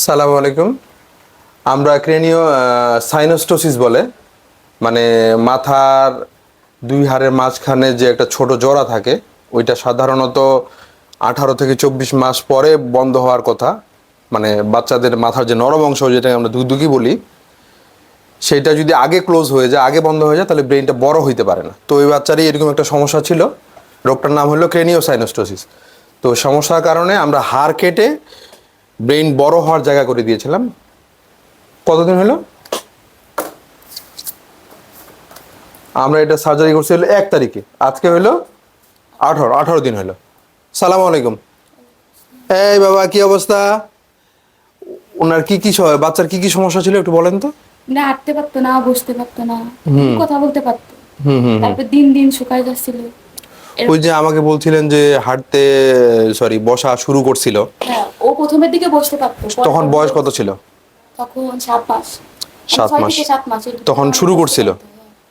সালামু আলাইকুম। আমরা ক্রেনিও সাইনোস্টোসিস বলে, মানে মাথার দুই হাড়ের মাঝখানে যে একটা ছোট জোড়া থাকে, ওইটা সাধারণত 18 থেকে 24 মাস পরে বন্ধ হওয়ার কথা। মানে বাচ্চাদের মাথার যে নরম অংশ, যেটা আমরা দুগদুগি বলি, সেইটা যদি আগে ক্লোজ হয়ে যায়, আগে বন্ধ হয়ে যায়, তাহলে ব্রেনটা বড় হইতে পারে না। তো ওই বাচ্চারই এরকম একটা সমস্যা ছিল। রোগটার নাম হলো ক্রেনিও সাইনোস্টোসিস। তো সমস্যার কারণে আমরা হাড় কেটে ব্রেন বড় হওয়ার জায়গা করে দিয়েছিলাম। কতদিন হলো? আমরা এটা সার্জারি করছি হলো 1 তারিখে। আজকে হলো 18 দিন হলো। সালাম আলাইকুম। এই বাবা, কি অবস্থা? ওনার বাচ্চার কি কি সমস্যা ছিল একটু বলেন তো। না, হাঁটতে পারতো না, বসতে পারতো না, কথা বলতে পারতো। হুম হুম হুম। তারপর দিন দিন শুকায় যাচ্ছিল। ওই যে আমাকে বলছিলেন যে হাঁটতে, বসা শুরু করছিল। হ্যাঁ, ও প্রথমের দিকে বসতে পারতো, তখন বয়স কত ছিল? তখন 7 মাস, 7 মাস 6 থেকে 7 মাস তখন শুরু করছিল।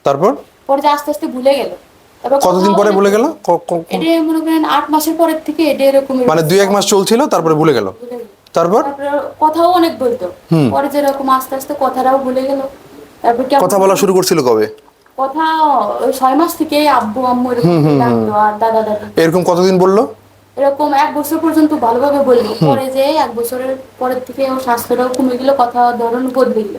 তারপর পরে যে আস্তে আস্তে ভুলে গেল। তারপর কতদিন পরে ভুলে গেল? এটা মনে করেন 8 মাসের পরের থেকে এটা এরকম মানে 2-1 মাস চলছিল, তারপরে ভুলে গেল। তারপর তারপরে কথাও অনেক বলতো। পরে যেরকম আস্তে আস্তে কথাটাও ভুলে গেল। তারপর কথা বলা শুরু করছিল কবে? কথা ওই 6 মাস থেকে আব্বু আম্মু এরকম ডাকতো, আর দাদা দাদি। এরকম কতদিন বললো? এরকম 1 বছর পর্যন্ত ভালোভাবে বললো। পরে যে 1 বছরের পরের থেকে ওর স্বাস্থ্যটাও কমে গেল, কথা ধরন বদলে গেল।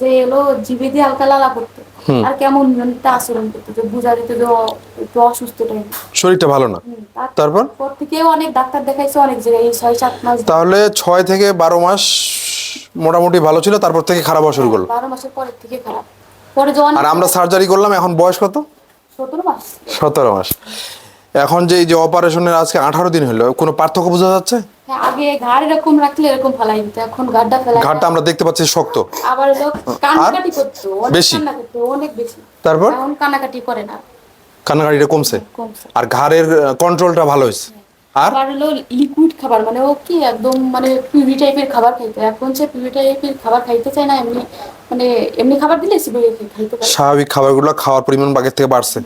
যে এলো জিভে দিয়ে হালকা লালা করতো, আর কেমন একটা আচরণ করতো, যে বুঝা দিত যে একটু অসুস্থ টাইপ। শরীরটা ভালো না। তারপর পর থেকে অনেক ডাক্তার দেখাইছে, অনেক জায়গায়, 6-7 মাস। তাহলে 6 থেকে 12 মাস মোটামুটি ভালো ছিল, তারপর থেকে খারাপ হওয়া শুরু করলো। 12 মাসের পরের থেকে খারাপ। পরে যখন আর আমরা সার্জারি করলাম, এখন বয়স কত? 17 মাস। 17 মাস। এখন যে এই যে অপারেশনের আজকে 18 দিন হলো, কোনো পার্থক্য বোঝা যাচ্ছে? হ্যাঁ, আগে ঘাড় এরকম রাখলে এরকম ফেলাই দিত, এখন ঘাড়টা ফেলাই। ঘাটটা আমরা দেখতে পাচ্ছি শক্ত। আবার লোক কান্নাকাটি করতো, অনেক বেশি? কান্না করতো, অনেক বেশি। তারপর এখন কান্নাকাটি করে না, কান্নাকাটিটা কমছে। কমছে। আর ঘাড়ের কন্ট্রোলটা ভালো হয়েছে। আর আবার হলো লিকুইড খাবার, মানে ও কি একদম মানে পিউরি টাইপের খাবার খাইতো। এখন সে পিউরি টাইপের খাবার খাইতে চায় না, এমনি মানে এমনি খাবার দিলে সিবিয়ে খাইতে পারে। স্বাভাবিক খাবারগুলো খাওয়ার পরিমাণ আগের থেকে বাড়ছে।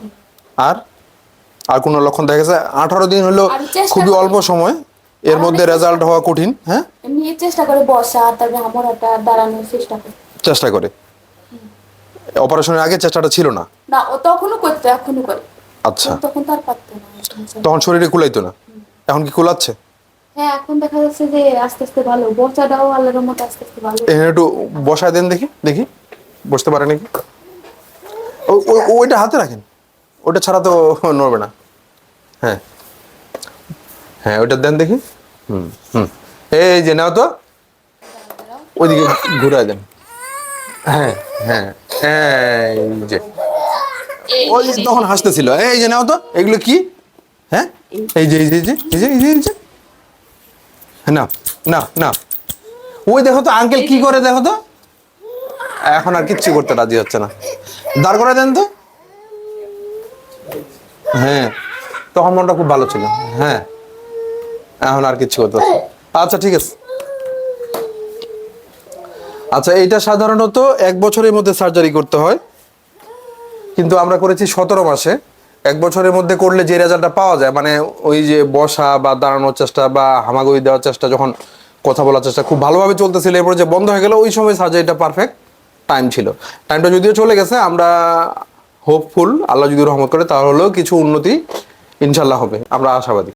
আর আর কোনো লক্ষণ দেখা গেছে? 18 দিন হলো আর চেষ্টা খুবই করে। অল্প সময়, এর মধ্যে রেজাল্ট হওয়া কঠিন। হ্যাঁ, এমনি চেষ্টা করে বসা, তারপরে হামর হাঁটা, দাঁড়ানোর চেষ্টা করে। চেষ্টা করে। অপারেশনের আগে চেষ্টাটা ছিল না? না, ও তখনও করতো, এখনো করে। আচ্ছা, তখন তো আর পারতো না। তখন শরীরে কুলাইতো না, এখন কি কুলাচ্ছে? হ্যাঁ, এখন দেখা যাচ্ছে যে আস্তে আস্তে ভালো, বসাটাও আল্লাহর রহমতে আস্তে আস্তে ভালো। এখানে একটু বসায় দেন, দেখি দেখি বসতে পারে নাকি। ওইটা হাতে রাখেন, ওটা ছাড়া তো নড়বে না। হ্যাঁ হ্যাঁ, ওইটা দেন দেখি। হুম হুম। এই যে নাও তো, ওইদিকে ঘুরায় দেন। হ্যাঁ হ্যাঁ, এই যে ওই যে তখন হাসতেছিল। এই যে নাও তো, এগুলো কি? হ্যাঁ, এই যে এই যে এই যে এই যে এই যে এই যে, না না না, ওই দেখো তো আঙ্কেল কি করে, দেখো তো। এখন আর কিচ্ছু করতে রাজি হচ্ছে না। দাঁড় করে দেন তো। হ্যাঁ, তখন মনটা খুব ভালো ছিল। হ্যাঁ, এখন আর কিচ্ছু করতে পারছে না। আচ্ছা ঠিক আছে। আচ্ছা, এইটা সাধারণত 1 বছরের মধ্যে সার্জারি করতে হয়, কিন্তু আমরা করেছি 17 মাসে। 1 বছরের মধ্যে করলে যে রেজাল্টটা পাওয়া যায়, মানে ওই যে বসা বা দাঁড়ানোর চেষ্টা বা হামাগুড়ি দেওয়ার চেষ্টা, যখন কথা বলার চেষ্টা খুব ভালোভাবে চলতেছিল, এরপরে যে বন্ধ হয়ে গেল, ওই সময় সার্জারিটা পারফেক্ট টাইম ছিল। টাইমটা যদিও চলে গেছে, আমরা হোপফুল, আল্লাহ যদি রহমত করে তাহলেও কিছু উন্নতি ইনশাল্লাহ হবে, আমরা আশাবাদী।